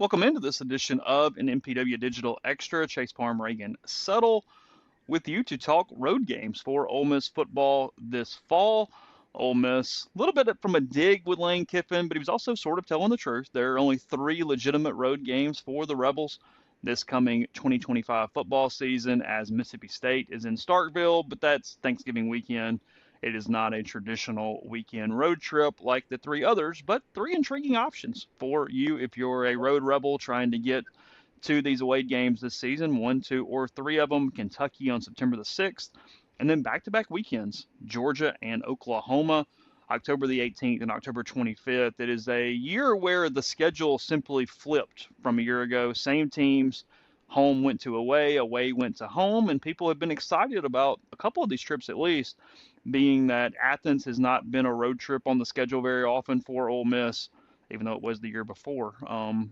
Welcome into this edition of an MPW Digital Extra. Chase Parham, Raegan Settle with you to talk road games for Ole Miss football this fall. Ole Miss, a little bit from a dig with Lane Kiffin, but he was also sort of telling the truth. There are only three legitimate road games for the Rebels this coming 2025 football season, as Mississippi State is in Starkville, but that's Thanksgiving weekend. It is not a traditional weekend road trip like the three others, but three intriguing options for you if you're a road rebel trying to get to these away games this season. One, two, or three of them. Kentucky on September the 6th, and then back-to-back weekends, Georgia and Oklahoma, October the 18th and October 25th. It is a year where the schedule simply flipped from a year ago. Same teams, home went to away, away went to home, and people have been excited about a couple of these trips at least, being that Athens has not been a road trip on the schedule very often for Ole Miss, even though it was the year before.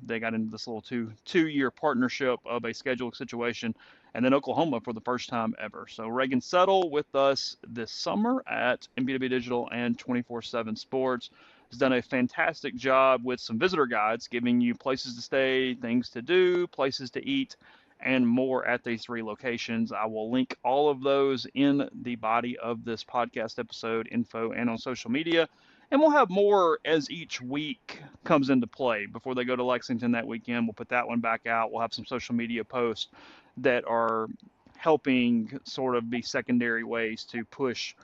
They got into this little two-year partnership of a schedule situation, and then Oklahoma for the first time ever. So Raegan Settle with us this summer at MPW Digital and 24/7 Sports has done a fantastic job with some visitor guides, giving you places to stay, things to do, places to eat, and more at these three locations. I will link all of those in the body of this podcast episode, info, and on social media. And we'll have more as each week comes into play. Before they go to Lexington that weekend, we'll put that one back out. We'll have some social media posts that are helping sort of be secondary ways to push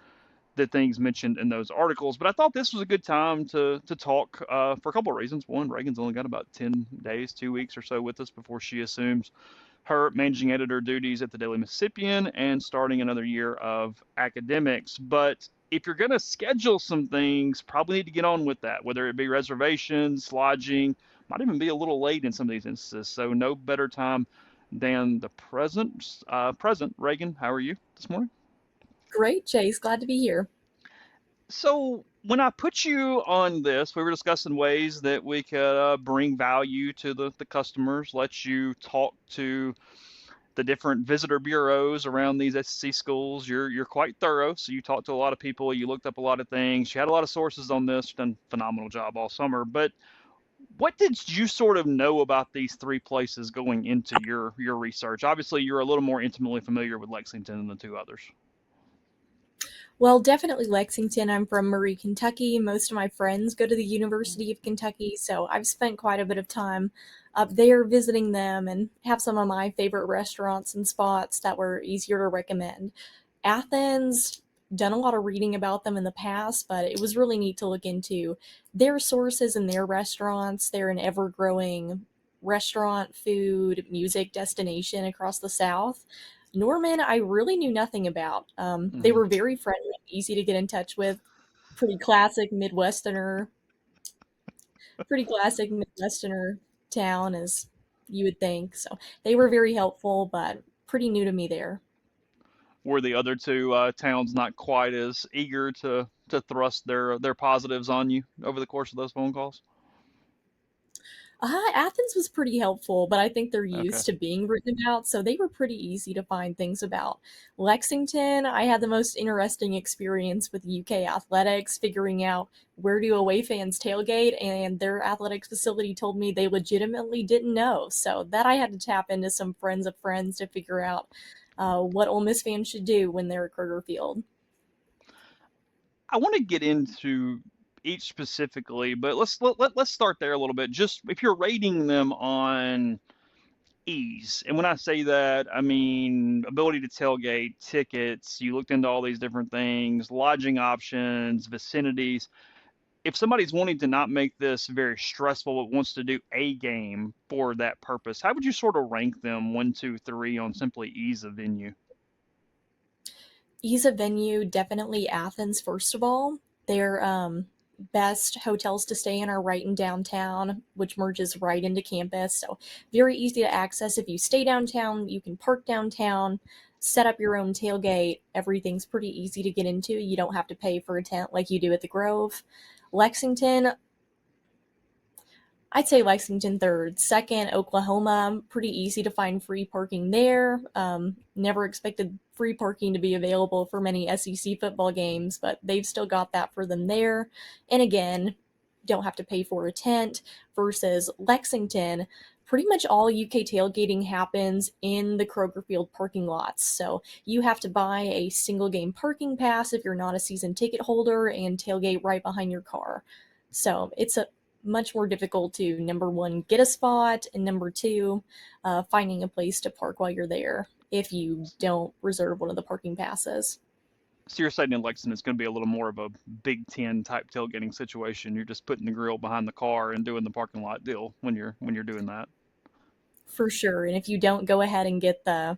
the things mentioned in those articles. But I thought this was a good time to talk for a couple of reasons. One, Reagan's only got about 10 days, 2 weeks or so with us before she assumes her managing editor duties at the Daily Mississippian and starting another year of academics. But if you're going to schedule some things, probably need to get on with that, whether it be reservations, lodging, might even be a little late in some of these instances. So no better time than the present. Reagan, how are you this morning? Great, Chase. Glad to be here. So when I put you on this, we were discussing ways that we could bring value to the customers, let you talk to the different visitor bureaus around these SEC schools. You're quite thorough, so you talked to a lot of people, you looked up a lot of things, you had a lot of sources on this, done a phenomenal job all summer. But what did you sort of know about these three places going into your research? Obviously, you're a little more intimately familiar with Lexington than the two others. Well, definitely Lexington. I'm from Murray, Kentucky. Most of my friends go to the University of Kentucky, so I've spent quite a bit of time up there visiting them and have some of my favorite restaurants and spots that were easier to recommend. Athens, done a lot of reading about them in the past, but it was really neat to look into their sources and their restaurants. They're an ever-growing restaurant, food, music destination across the South. Norman, I really knew nothing about. They Mm. were very friendly, easy to get in touch with. Pretty classic Midwesterner, pretty classic Midwesterner town, as you would think. So they were very helpful, but pretty new to me there. Were the other two towns not quite as eager to thrust their positives on you over the course of those phone calls? Athens was pretty helpful, but I think they're Okay. used to being written about, so they were pretty easy to find things about. Lexington, I had the most interesting experience with UK athletics, figuring out where do away fans tailgate, and their athletics facility told me they legitimately didn't know. So that I had to tap into some friends of friends to figure out what Ole Miss fans should do when they're at Kruger Field. I want to get into each specifically, but let's start there a little bit. Just if you're rating them on ease, and when I say that, I mean ability to tailgate, tickets. You looked into all these different things, lodging options, vicinities. If somebody's wanting to not make this very stressful, but wants to do a game for that purpose, how would you sort of rank them one, two, three on simply ease of venue? Ease of venue, definitely Athens, first of all. Their best hotels to stay in are right in downtown, which merges right into campus. So, very easy to access. If you stay downtown, you can park downtown, set up your own tailgate. Everything's pretty easy to get into. You don't have to pay for a tent like you do at the Grove. Lexington, I'd say Lexington third. Second, Oklahoma. Pretty easy to find free parking there. Never expected free parking to be available for many SEC football games, but they've still got that for them there. And again, don't have to pay for a tent versus Lexington. pretty much all UK tailgating happens in the Kroger Field parking lots. So you have to buy a single game parking pass if you're not a season ticket holder and tailgate right behind your car. So it's a much more difficult to, number one, get a spot, and number two, finding a place to park while you're there if you don't reserve one of the parking passes. So you're saying in Lexington it's going to be a little more of a Big Ten type tailgating situation. You're just putting the grill behind the car and doing the parking lot deal when you're doing that. For sure. And if you don't go ahead and get the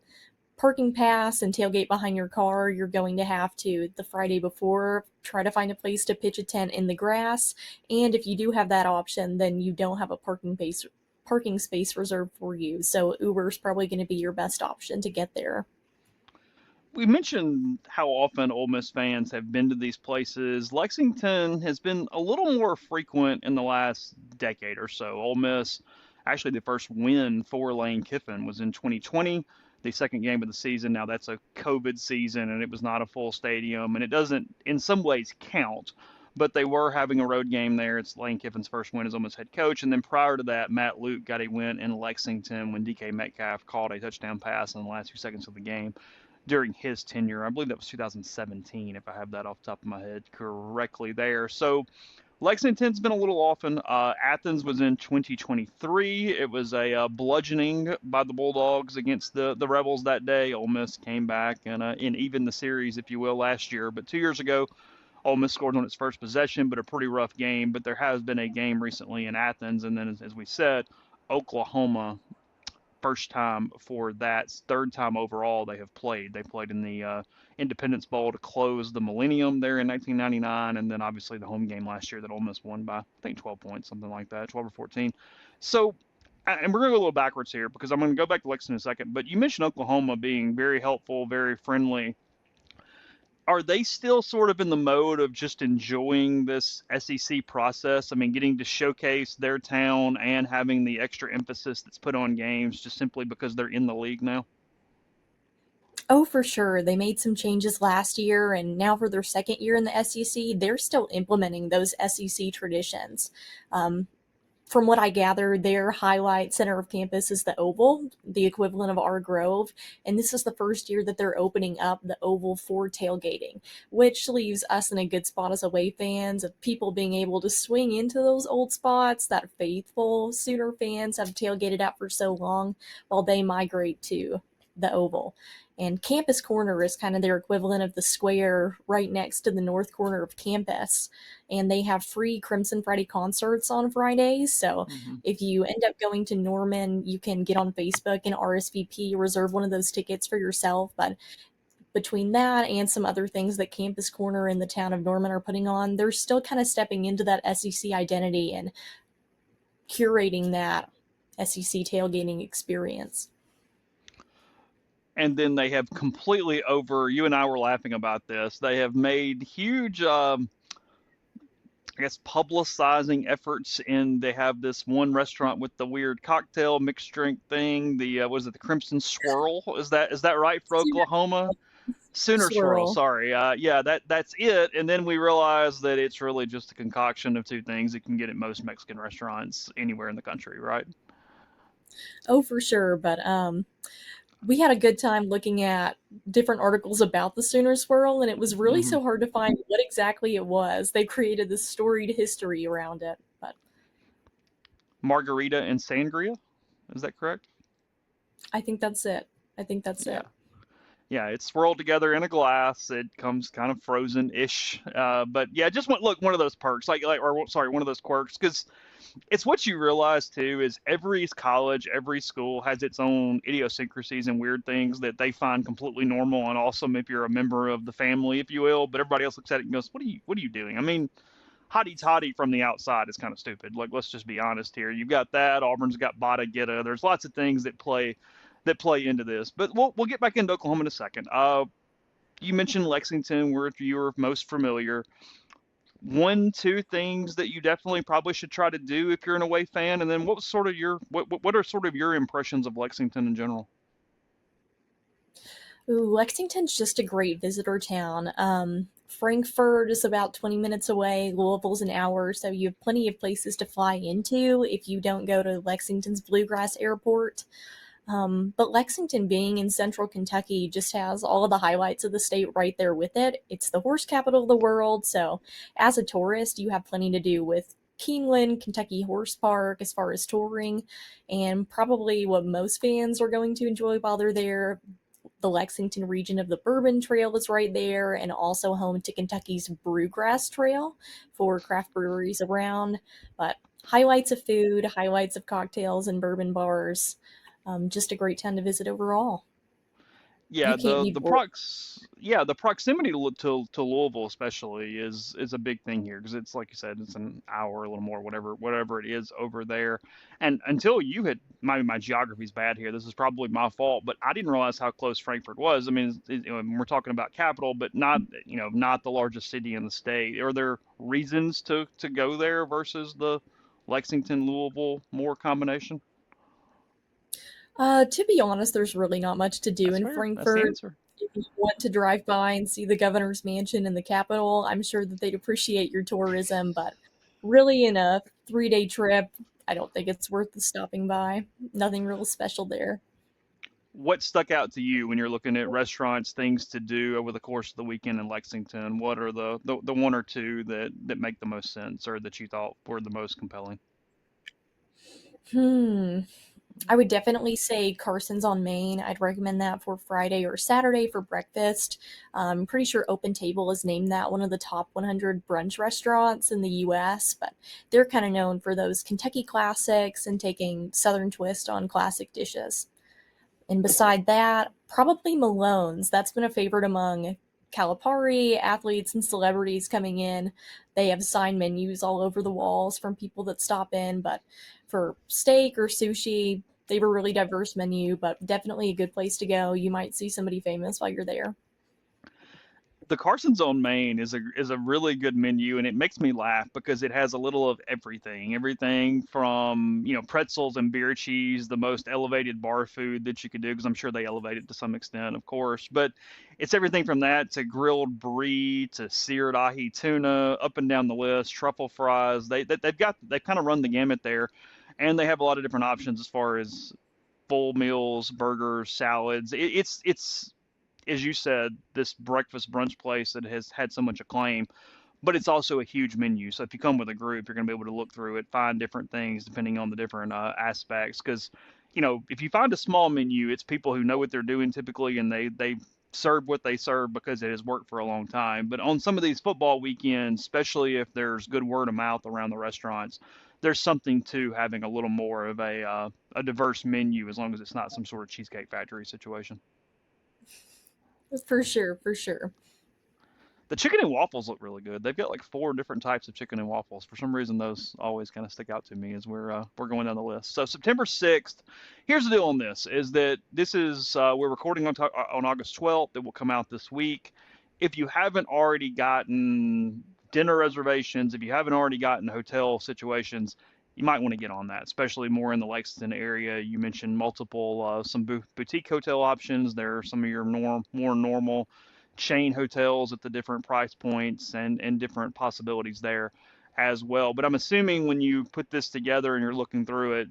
parking pass and tailgate behind your car, you're going to have to, the Friday before, try to find a place to pitch a tent in the grass. And if you do have that option, then you don't have a parking space reserved for you. So Uber's probably going to be your best option to get there. We mentioned how often Ole Miss fans have been to these places. Lexington has been a little more frequent in the last decade or so. Ole Miss, actually, the first win for Lane Kiffin was in 2020, the second game of the season. Now, that's a COVID season, and it was not a full stadium, and it doesn't, in some ways, count. But they were having a road game there. It's Lane Kiffin's first win as Ole Miss head coach. And then prior to that, Matt Luke got a win in Lexington when DK Metcalf caught a touchdown pass in the last few seconds of the game during his tenure. I believe that was 2017, if I have that off the top of my head correctly there. So Lexington's been a little often. Athens was in 2023. It was a bludgeoning by the Bulldogs against the Rebels that day. Ole Miss came back and even the series, if you will, last year. But 2 years ago, Ole Miss scored on its first possession, but a pretty rough game. But there has been a game recently in Athens, and then as we said, Oklahoma, first time for that, third time overall they have played. They played in the Independence Bowl to close the Millennium there in 1999, and then obviously the home game last year that Ole Miss won by, I think, 12 points, something like that, 12 or 14. So, and we're going to go a little backwards here because I'm going to go back to Lexington in a second, but you mentioned Oklahoma being very helpful, very friendly. Are they still sort of in the mode of just enjoying this SEC process? I mean, getting to showcase their town and having the extra emphasis that's put on games just simply because they're in the league now? Oh, for sure. They made some changes last year, and now for their second year in the SEC, they're still implementing those SEC traditions. Um, from what I gather, their highlight center of campus is the Oval, the equivalent of our Grove. And this is the first year that they're opening up the Oval for tailgating, which leaves us in a good spot as away fans of people being able to swing into those old spots that faithful Sooner fans have tailgated at for so long while they migrate to the Oval. And Campus Corner is kind of their equivalent of the square right next to the north corner of campus. And they have free Crimson Friday concerts on Fridays. So Hmm. if you end up going to Norman, you can get on Facebook and RSVP, reserve one of those tickets for yourself. But between that and some other things that Campus Corner in the town of Norman are putting on, they're still kind of stepping into that SEC identity and curating that SEC tailgating experience. And then they have completely you and I were laughing about this. They have made huge, I guess, publicizing efforts, and they have this one restaurant with the weird cocktail mixed drink thing. The was it the Crimson Swirl? Is that right for Oklahoma? Sooner Swirl, Swirl. sorry. Yeah, that's it. And then we realize that it's really just a concoction of two things you can get at most Mexican restaurants anywhere in the country, right? Oh, for sure. But we had a good time looking at different articles about the Sooner Swirl, and it was really Hmm. so hard to find what exactly it was. They created this storied history around it, but Margarita and sangria, is that correct? I think that's it. I think that's Yeah. it. Yeah, it's swirled together in a glass. It comes kind of frozen-ish, but yeah, just one of those perks, or sorry, one of those quirks, because it's what you realize too is every college, every school has its own idiosyncrasies and weird things that they find completely normal and awesome if you're a member of the family, if you will. But everybody else looks at it and goes, "What are you doing?" I mean, hotty toddy from the outside is kind of stupid. Like, let's just be honest here. You've got that. Auburn's got Bada Getta. There's lots of things that play into this. But we'll get back into Oklahoma in a second. You mentioned Lexington, where you were most familiar. One, two things that you definitely probably should try to do if you're an away fan, and then what was sort of what are sort of your impressions of Lexington in general? Ooh, Lexington's just a great visitor town. Frankfurt is about 20 minutes away. Louisville's an hour, so you have plenty of places to fly into if you don't go to Lexington's Bluegrass Airport. But Lexington, being in central Kentucky, just has all of the highlights of the state right there with it. It's the horse capital of the world, so as a tourist, you have plenty to do with Keeneland, Kentucky Horse Park, as far as touring, and probably what most fans are going to enjoy while they're there. The Lexington region of the Bourbon Trail is right there, and also home to Kentucky's Brewgrass Trail for craft breweries around. But highlights of food, highlights of cocktails and bourbon bars. Just a great town to visit overall. You Yeah, can't be bored. the proximity to Louisville especially is a big thing here because it's like you said, it's an hour, a little more, whatever it is over there. And until you had my geography's bad here. This is probably my fault, but I didn't realize how close Frankfurt was. I mean, we're talking about capital, but not not the largest city in the state. Are there reasons to go there versus the Lexington Louisville more combination? To be honest, there's really not much to do That's in fair. That's the Frankfurt. answer. If you want to drive by and see the governor's mansion in the capital, I'm sure that they'd appreciate your tourism, but really, in a 3-day trip, I don't think it's worth the stopping by. Nothing real special there. What stuck out to you when you're looking at restaurants, things to do over the course of the weekend in Lexington? What are the one or two that make the most sense or that you thought were the most compelling? Hmm. I would definitely say Carson's on Main. I'd recommend that for Friday or Saturday for breakfast. I'm pretty sure Open Table has named that one of the top 100 brunch restaurants in the US, but they're kind of known for those Kentucky classics and taking Southern twist on classic dishes. And beside that, probably Malone's. That's been a favorite among Calipari, athletes, and celebrities coming in. They have signed menus all over the walls from people that stop in. But for steak or sushi, they have a really diverse menu, but definitely a good place to go. You might see somebody famous while you're there. The Carson's on Main is a really good menu, and it makes me laugh because it has a little of everything. Everything from pretzels and beer cheese, the most elevated bar food that you could do, because I'm sure they elevate it to some extent, of course. But it's everything from that to grilled brie to seared ahi tuna, up and down the list, truffle fries. They've kind of run the gamut there, and they have a lot of different options as far as full meals, burgers, salads. It's as you said, this breakfast brunch place that has had so much acclaim, but it's also a huge menu. So if you come with a group, you're going to be able to look through it, find different things depending on the different aspects. Because, if you find a small menu, it's people who know what they're doing typically, and they serve what they serve because it has worked for a long time. But on some of these football weekends, especially if there's good word of mouth around the restaurants, there's something to having a little more of a diverse menu as long as it's not some sort of Cheesecake Factory situation. For sure, for sure. The chicken and waffles look really good. They've got like four different types of chicken and waffles. For some reason, those always kind of stick out to me as we're going down the list. So September 6th. Here's the deal on this: is that this is we're recording on August 12th. It will come out this week. If you haven't already gotten dinner reservations, if you haven't already gotten hotel situations, you might want to get on that, especially more in the Lexington area. You mentioned multiple some boutique hotel options. There are some of your more normal chain hotels at the different price points and different possibilities there as well. But I'm assuming when you put this together and you're looking through it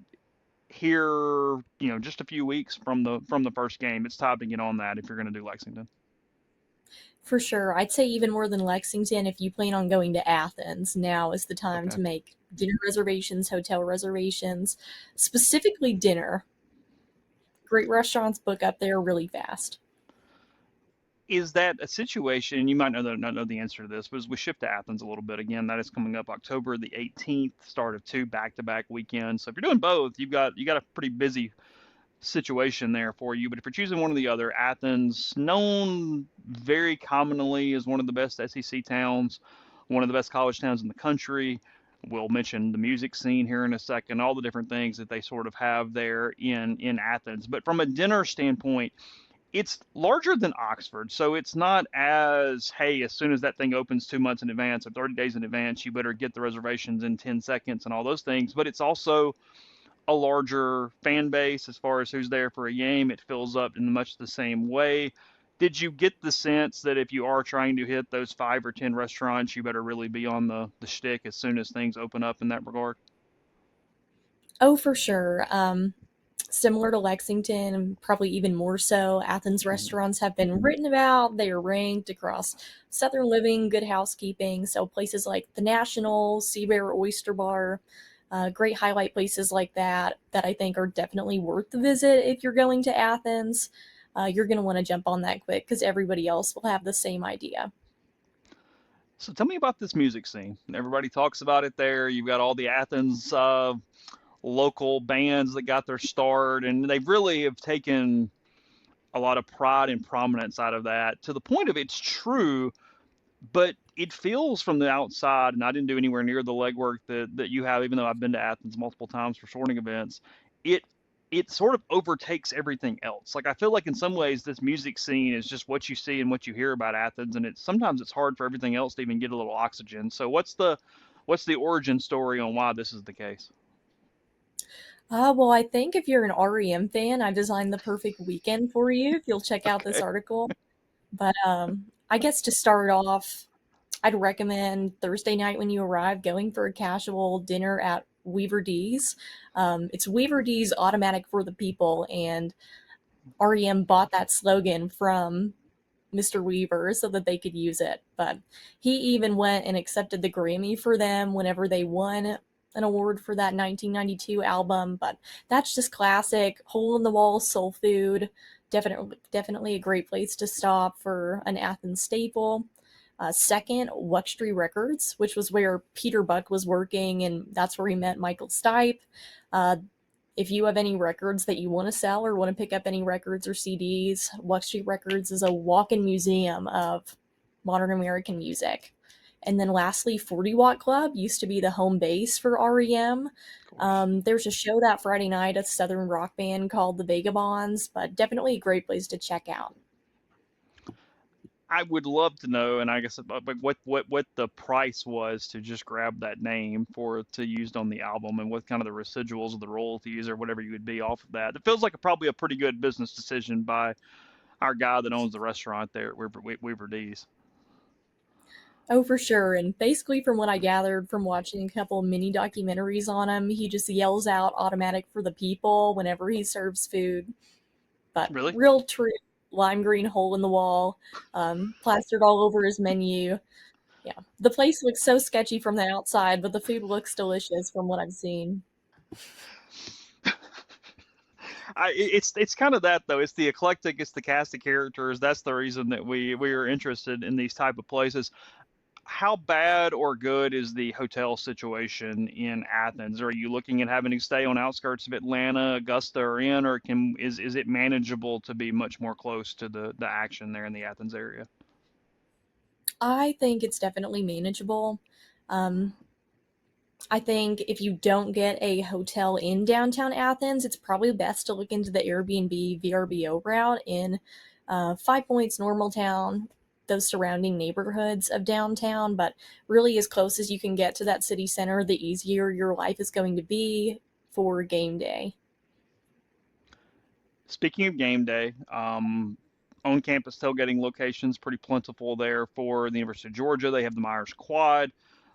here, just a few weeks from the first game, it's time to get on that if you're going to do Lexington. For sure. I'd say even more than Lexington, if you plan on going to Athens, now is the time Okay. to make dinner reservations, hotel reservations, specifically dinner. Great restaurants book up there really fast. Is that a situation, you might not know the answer to this, but as we shift to Athens a little bit, again, that is coming up October the 18th, start of two back-to-back weekends. So if you're doing both, you got a pretty busy situation there for you. But if you're choosing one or the other, Athens, known very commonly as one of the best SEC towns, one of the best college towns in the country. We'll mention the music scene here in a second, all the different things that they sort of have there in Athens. But from a dinner standpoint, it's larger than Oxford, so it's not as, hey, as soon as that thing opens 2 months in advance or 30 days in advance, you better get the reservations in 10 seconds and all those things. But it's also a larger fan base as far as who's there for a game. It fills up in much the same way. Did you get the sense that if you are trying to hit those 5 or 10 restaurants, you better really be on the shtick as soon as things open up in that regard? Oh, for sure. Similar to Lexington, and probably even more so, Athens Mhm. restaurants have been written about. They are ranked across Southern Living, Good Housekeeping. So places like the National, Sea Bear Oyster Bar, great highlight places like that I think are definitely worth the visit if you're going to Athens. You're going to want to jump on that quick because everybody else will have the same idea. So tell me about this music scene. Everybody talks about it there. You've got all the Athens local bands that got their start, and they really have taken a lot of pride and prominence out of that to the point of it's true, but it feels from the outside, and I didn't do anywhere near the legwork that you have, even though I've been to Athens multiple times for sporting events. It it sort of overtakes everything else. Like I feel like in some ways this music scene is just what you see and what you hear about Athens, and it's sometimes it's hard for everything else to even get a little oxygen. So what's the origin story on why this is the case? Well, I think if you're an REM fan, I've designed the perfect weekend for you if you'll check out this Okay, article. But I guess to start off, I'd recommend Thursday night when you arrive going for a casual dinner at Weaver D's. It's Weaver D's Automatic for the People, and REM bought that slogan from Mr. Weaver so that they could use it. But he even went and accepted the Grammy for them whenever they won an award for that 1992 album. But that's just classic, hole in the wall soul food. Definitely a great place to stop for an Athens staple. Second, Wuxtry Records, which was where Peter Buck was working, and that's where he met Michael Stipe. Uh, if you have any records that you want to sell or want to pick up any records or CDs, Luxury Records is a walk-in museum of modern American music. And then lastly, 40 Watt Club used to be the home base for REM. of course. There's a show that Friday night, a southern rock band called the Vagabonds, but definitely a great place to check out. I would love to know, and I guess but what the price was to just grab that name for to used on the album, and what kind of the residuals of the royalties or whatever you would be off of that. It feels like probably a pretty good business decision by our guy that owns the restaurant there at Weaver D's. Oh, for sure. And basically, from what I gathered from watching a couple mini documentaries on him, he just yells out automatic for the people whenever he serves food. But Really? real true lime green hole in the wall, plastered all over his menu. Yeah. The place looks so sketchy from the outside, but the food looks delicious from what I've seen. It's kind of that though. It's the eclectic. It's the cast of characters. That's the reason that we are interested in these type of places. How bad or good is the hotel situation in Athens? Are you looking at having to stay on outskirts of Atlanta, Augusta, or in, or is it manageable to be much more close to the action there in the Athens area? I think it's definitely manageable. Um, I think if you don't get a hotel in downtown Athens, it's probably best to look into the Airbnb VRBO route in Five Points, Normaltown, those surrounding neighborhoods of downtown. But really, as close as you can get to that city center, the easier your life is going to be for game day. Speaking of game day, on-campus tailgating locations pretty plentiful there for the University of Georgia. They have the Myers Quad,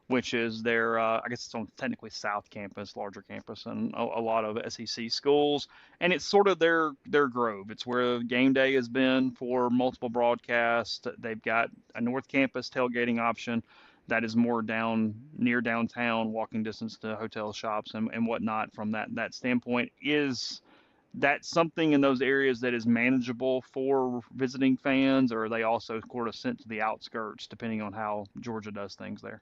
which is their, I guess it's on technically South Campus, larger campus, and a lot of SEC schools. And it's sort of their grove. It's where game day has been for multiple broadcasts. They've got a North Campus tailgating option that is more down near downtown, walking distance to hotel shops and whatnot. From that standpoint, is that something in those areas that is manageable for visiting fans, or are they also sort of sent to the outskirts depending on how Georgia does things there?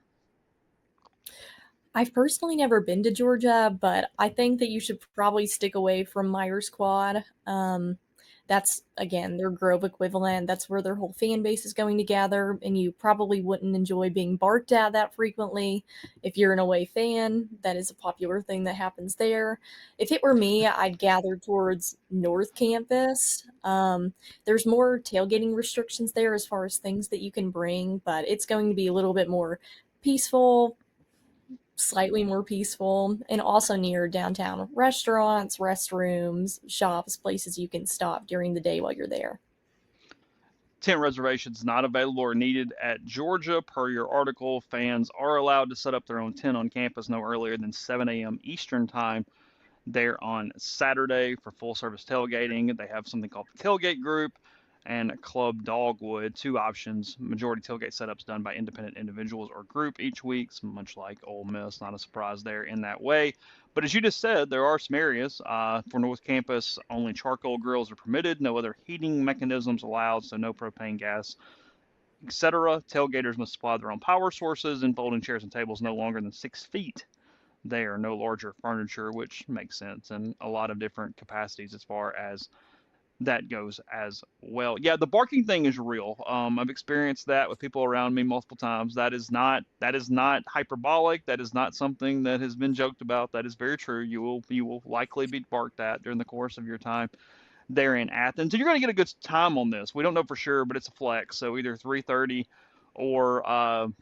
I've personally never been to Georgia, but I think that you should probably stick away from Myers Quad. That's again their Grove equivalent. That's where their whole fan base is going to gather, and you probably wouldn't enjoy being barked at that frequently. If you're an away fan, that is a popular thing that happens there. If it were me, I'd gather towards North Campus. There's more tailgating restrictions there as far as things that you can bring, but it's going to be a little bit more peaceful, slightly more peaceful, and also near downtown restaurants, restrooms, shops, places you can stop during the day while you're there. Tent reservations not available or needed at Georgia. Per your article, fans are allowed to set up their own tent on campus no earlier than 7 a.m. Eastern time there on Saturday for full service tailgating. They have something called the Tailgate Group and Club Dogwood, two options. Majority tailgate setups done by independent individuals or group each week, much like Ole Miss. Not a surprise there in that way. But as you just said, there are some areas for North Campus. Only charcoal grills are permitted. No other heating mechanisms allowed, so no propane gas, etc. Tailgaters must supply their own power sources, and folding chairs and tables no longer than 6 feet there, no larger furniture, which makes sense, and a lot of different capacities as far as that goes as well. Yeah, the barking thing is real. I've experienced that with people around me multiple times. That is not hyperbolic. That is not something that has been joked about. That is very true. You will likely be barked at during the course of your time there in Athens. And you're going to get a good time on this. We don't know for sure, but it's a flex. So either 3:30 or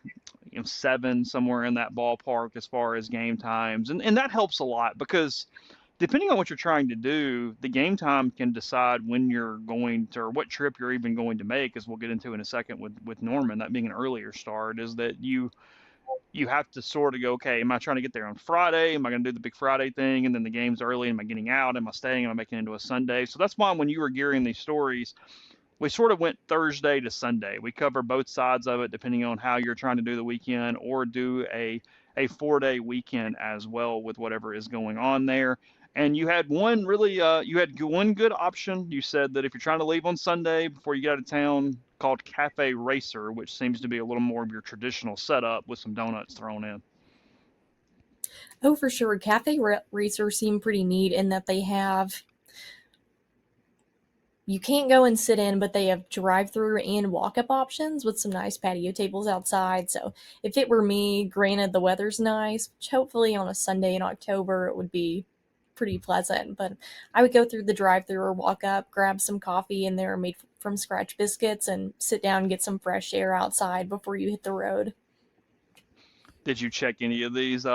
7, somewhere in that ballpark as far as game times. And that helps a lot because depending on what you're trying to do, the game time can decide when you're going to, or what trip you're even going to make, as we'll get into in a second with Norman, that being an earlier start, is that you have to sort of go, okay, am I trying to get there on Friday? Am I going to do the big Friday thing? And then the game's early. Am I getting out? Am I staying? Am I making it into a Sunday? So that's why when you were gearing these stories, we sort of went Thursday to Sunday. We cover both sides of it depending on how you're trying to do the weekend, or do a 4-day weekend as well with whatever is going on there. And you had one really you had one good option. You said that if you're trying to leave on Sunday before you get out of town, called Cafe Racer, which seems to be a little more of your traditional setup with some donuts thrown in. Oh, for sure. Racer seem pretty neat in that they have, you can't go and sit in, but they have drive-through and walk-up options with some nice patio tables outside. So if it were me, granted the weather's nice, which hopefully on a Sunday in October it would be pretty pleasant, but I would go through the drive-through or walk up, grab some coffee in there made from scratch biscuits, and sit down and get some fresh air outside before you hit the road. Did you check any of these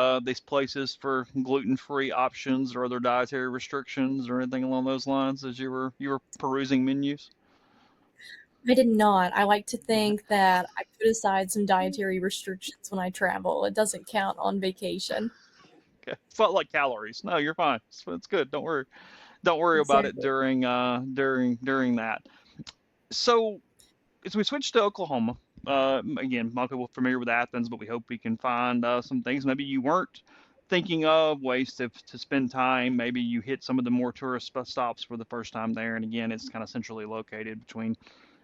places for gluten-free options or other dietary restrictions or anything along those lines as you were perusing menus? I did not. I like to think that I put aside some dietary restrictions when I travel. It doesn't count on vacation. Okay. Felt like calories. No, you're fine. It's good. Don't worry. Don't worry about it Exactly. during that. So as we switch to Oklahoma, again, a lot of people familiar with Athens, but we hope we can find some things maybe you weren't thinking of, ways to spend time. Maybe you hit some of the more tourist stops for the first time there. And again, it's kind of centrally located between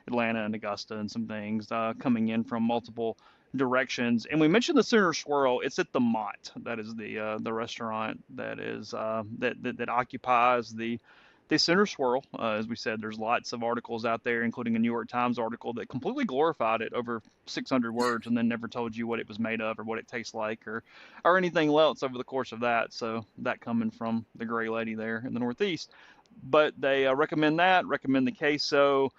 Atlanta and Augusta, and some things coming in from multiple directions. And we mentioned the Center Swirl. It's at the Mott. That is the restaurant that is that occupies the Center Swirl. As we said, there's lots of articles out there, including a New York Times article that completely glorified it over 600 words, and then never told you what it was made of or what it tastes like, or anything else over the course of that. So that coming from the gray lady there in the Northeast. But they recommend the queso.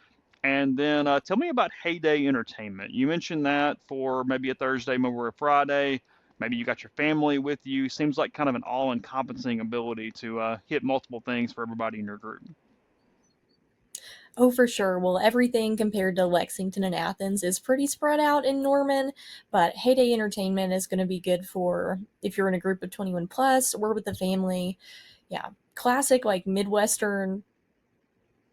And then tell me about Heyday Entertainment. You mentioned that for maybe a Thursday, maybe a Friday. Maybe you got your family with you. Seems like kind of an all-encompassing ability to hit multiple things for everybody in your group. Oh, for sure. Well, everything compared to Lexington and Athens is pretty spread out in Norman, but Heyday Entertainment is going to be good for if you're in a group of 21 plus or with the family. Yeah, classic like Midwestern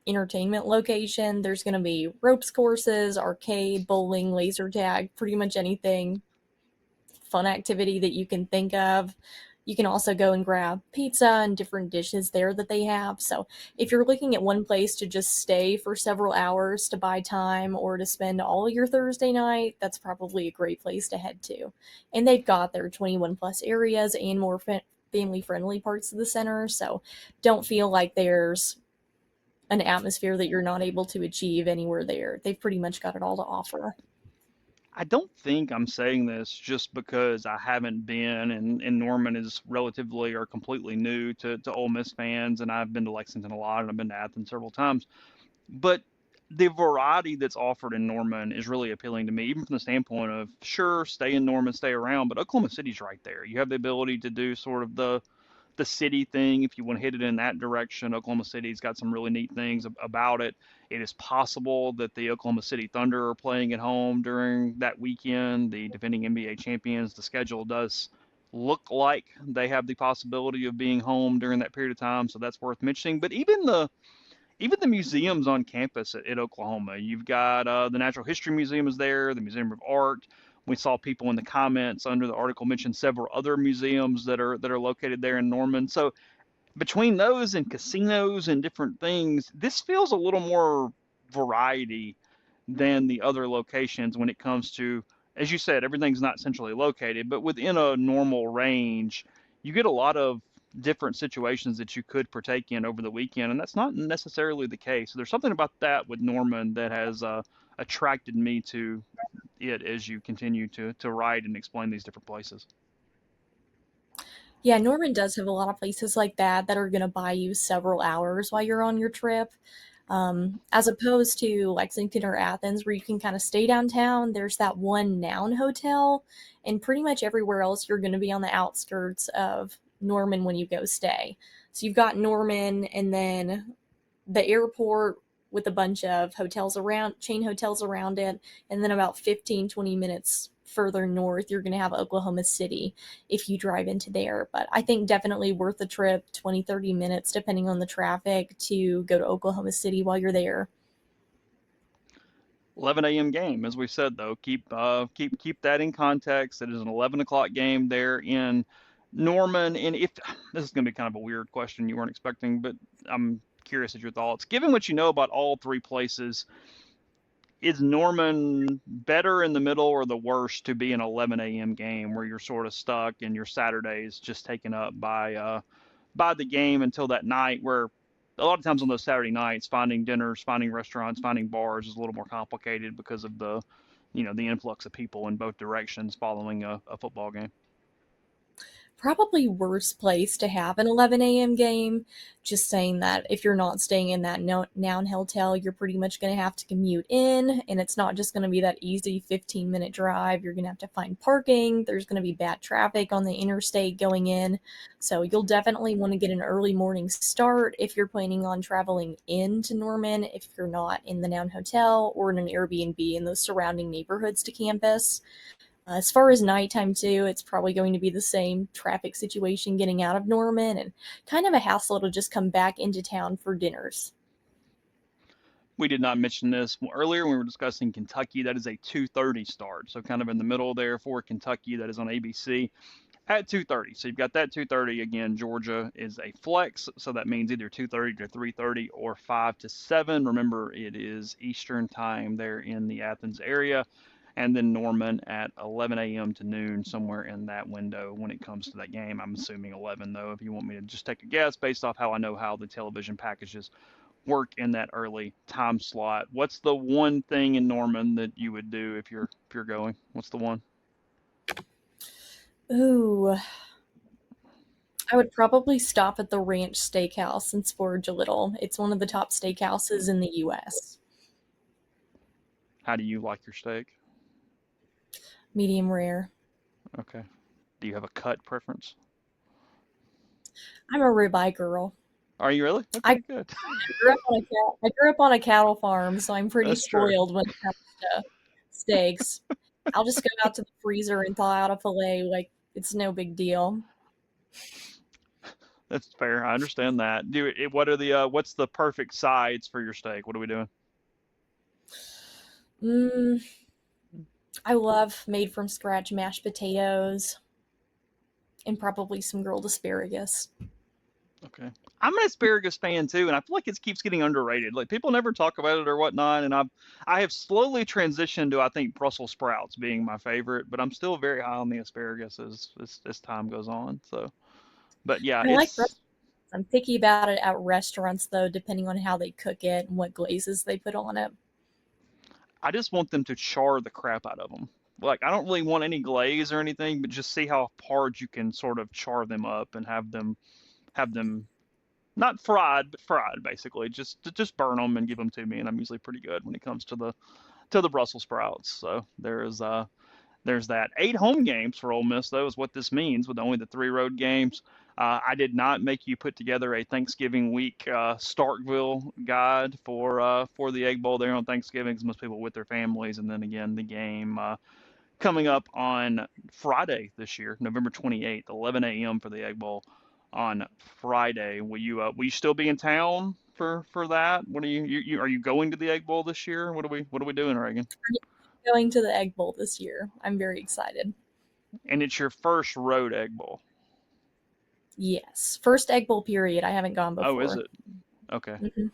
entertainment location. There's going to be ropes courses, arcade, bowling, laser tag, pretty much anything fun activity that you can think of. You can also go and grab pizza and different dishes there that they have. So, if you're looking at one place to just stay for several hours to buy time or to spend all your Thursday night, that's probably a great place to head to. And they've got their 21 plus areas and more family friendly parts of the center. So, don't feel like there's an atmosphere that you're not able to achieve anywhere there. They've pretty much got it all to offer. I don't think I'm saying this just because I haven't been, and Norman is relatively or completely new to Ole Miss fans, and I've been to Lexington a lot, and I've been to Athens several times. But the variety that's offered in Norman is really appealing to me, even from the standpoint of, sure, stay in Norman, stay around, but Oklahoma City's right there. You have the ability to do sort of the city thing, if you want to hit it in that direction, Oklahoma City's got some really neat things about it. It is possible that the Oklahoma City Thunder are playing at home during that weekend, the defending NBA champions. The schedule does look like they have the possibility of being home during that period of time, so that's worth mentioning. But even the museums on campus at Oklahoma. You've got the Natural History Museum is there, the Museum of Art. We saw people in the comments under the article mention several other museums that are located there in Norman. So between those and casinos and different things, this feels a little more variety than the other locations when it comes to, as you said, everything's not centrally located, but within a normal range, you get a lot of different situations that you could partake in over the weekend, and that's not necessarily the case. So there's something about that with Norman that has attracted me to it as you continue to write and explain these different places. Yeah, Norman does have a lot of places like that that are going to buy you several hours while you're on your trip. As opposed to Lexington or Athens, where you can kind of stay downtown. There's that one Noun hotel, and pretty much everywhere else you're going to be on the outskirts of Norman when you go stay. So you've got Norman, and then the airport with a bunch of hotels around, chain hotels around it, and then about 15-20 minutes further north you're going to have Oklahoma City if you drive into there. But I think definitely worth the trip, 20-30 minutes depending on the traffic, to go to Oklahoma City while you're there. 11 a.m. game, as we said though. Keep that in context. It is an 11 o'clock game there in Norman, and if this is going to be kind of a weird question you weren't expecting, but I'm curious at your thoughts. Given what you know about all three places, is Norman better in the middle or the worst to be an 11 a.m. game where you're sort of stuck and your Saturday's just taken up by the game until that night, where a lot of times on those Saturday nights, finding dinners, finding restaurants, finding bars is a little more complicated because of the influx of people in both directions following a football game. Probably worst place to have an 11 a.m. game. Just saying that if you're not staying in that Noun hotel, you're pretty much going to have to commute in, and it's not just going to be that easy 15-minute drive. You're going to have to find parking. There's going to be bad traffic on the interstate going in. So you'll definitely want to get an early morning start if you're planning on traveling into Norman, if you're not in the Noun hotel or in an Airbnb in those surrounding neighborhoods to campus. As far as nighttime too, it's probably going to be the same traffic situation getting out of Norman, and kind of a hassle to just come back into town for dinners. We did not mention this earlier when we were discussing Kentucky. That is a 2:30 start, so kind of in the middle there for Kentucky. That is on ABC at 2:30. So you've got that 2:30 again. Georgia is a flex, so that means either 2:30 to 3:30 or 5 to 7. Remember, it is Eastern time there in the Athens area. And then Norman at 11 a.m. to noon, somewhere in that window when it comes to that game. I'm assuming 11, though, if you want me to just take a guess based off how I know how the television packages work in that early time slot. What's the one thing in Norman that you would do if you're going? What's the one? Ooh, I would probably stop at the Ranch Steakhouse and splurge a little. It's one of the top steakhouses in the US. How do you like your steak? Medium rare. Okay. Do you have a cut preference? I'm a ribeye girl. Are you really? I Okay, good. I grew up on a cattle farm, so I'm pretty That's true. spoiled when it comes to steaks. I'll just go out to the freezer and thaw out a fillet like it's no big deal. That's fair. I understand that. What are the what's the perfect sides for your steak? What are we doing? Mm, I love made from scratch mashed potatoes and probably some grilled asparagus. Okay. I'm an asparagus fan too, and I feel like it keeps getting underrated. Like people never talk about it or whatnot, and I have slowly transitioned to I think Brussels sprouts being my favorite, but I'm still very high on the asparagus as time goes on. So, but yeah, I like bread. I'm picky about it at restaurants though, depending on how they cook it and what glazes they put on it. I just want them to char the crap out of them. Like I don't really want any glaze or anything, but just see how hard you can sort of char them up and have them not fried, but fried basically. Just burn them and give them to me, and I'm usually pretty good when it comes to the Brussels sprouts. So there is There's that. 8 home games for Ole Miss, though, is what this means with only the 3 road games. I did not make you put together a Thanksgiving week Starkville guide for the Egg Bowl there on Thanksgiving, because most people with their families, and then again the game coming up on Friday this year, November 28th, 11 a.m. for the Egg Bowl on Friday. Will you still be in town for that? What are are you going to the Egg Bowl this year? What are we doing, Reagan? Going to the Egg Bowl this year. I'm very excited. And it's your first road Egg Bowl. Yes. First Egg Bowl period. I haven't gone Oh, is before. it? Okay.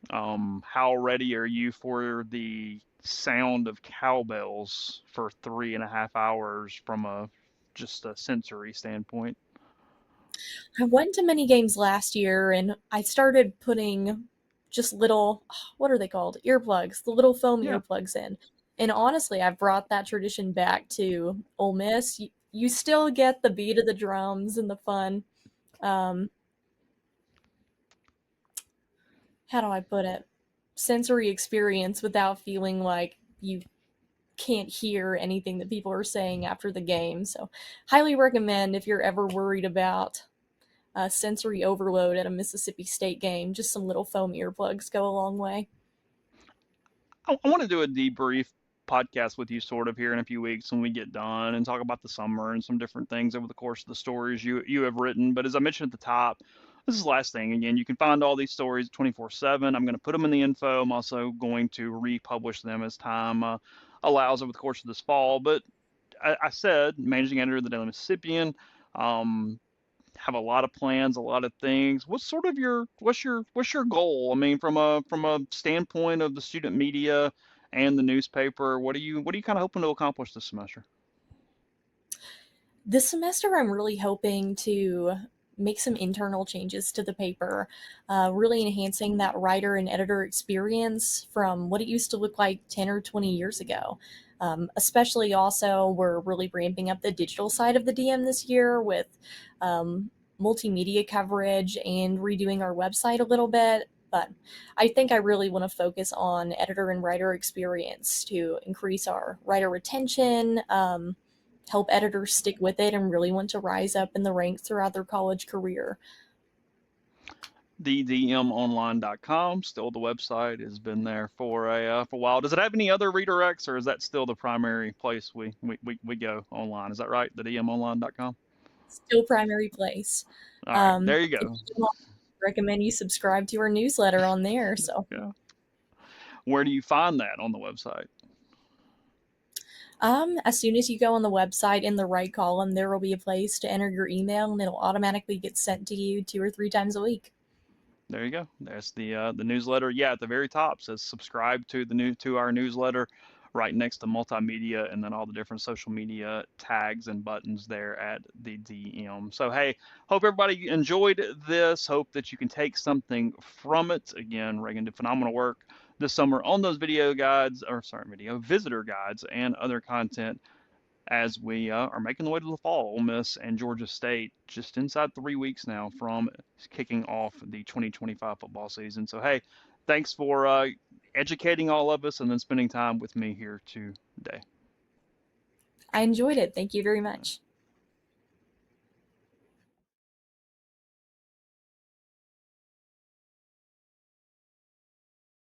Hmm. How ready are you for the sound of cowbells for 3.5 hours from a just a sensory standpoint? I went to many games last year and I started putting just little, what are they called? Earplugs, the little foam Yeah. earplugs in. And honestly, I've brought that tradition back to Ole Miss. You still get the beat of the drums and the fun. Um, how do I put it? Sensory experience without feeling like you can't hear anything that people are saying after the game. So, highly recommend if you're ever worried about sensory overload at a Mississippi State game. Just some little foam earplugs go a long way. I want to do a debrief podcast with you sort of here in a few weeks when we get done and talk about the summer and some different things over the course of the stories you have written. But as I mentioned at the top, this is the last thing. Again, you can find all these stories 24/7. I'm going to put them in the info. I'm also going to republish them as time allows over the course of this fall. But I said, managing editor of the Daily Mississippian, um, have a lot of plans, a lot of things. What's sort of your goal? I mean, from a standpoint of the student media and the newspaper, what are you kind of hoping to accomplish this semester? This semester, I'm really hoping to make some internal changes to the paper, really enhancing that writer and editor experience from what it used to look like 10 or 20 years ago. Especially also, we're really ramping up the digital side of the DM this year with um, multimedia coverage and redoing our website a little bit. But I think I really want to focus on editor and writer experience to increase our writer retention, help editors stick with it and really want to rise up in the ranks throughout their college career. TheDMOnline.com, still the website, has been there for a while. Does it have any other redirects, or is that still the primary place we go online? Is that right? TheDMOnline.com. Still primary place. All right, there you If go. you do, I recommend you subscribe to our newsletter on there. So, Yeah. Where do you find that on the website? as soon as you go on the website in the right column, there will be a place to enter your email, and it'll automatically get sent to you 2 or 3 times a week. There you go. There's the newsletter. Yeah, at the very top says subscribe to our newsletter, right next to multimedia, and then all the different social media tags and buttons there at the DM. So hey, hope everybody enjoyed this. Hope that you can take something from it. Again, Reagan did phenomenal work this summer on those video guides, or sorry, video visitor guides and other content as we are making the way to the fall. Ole Miss and Georgia State just inside 3 weeks now from kicking off the 2025 football season. So, hey, thanks for educating all of us and then spending time with me here today. I enjoyed it. Thank you very much.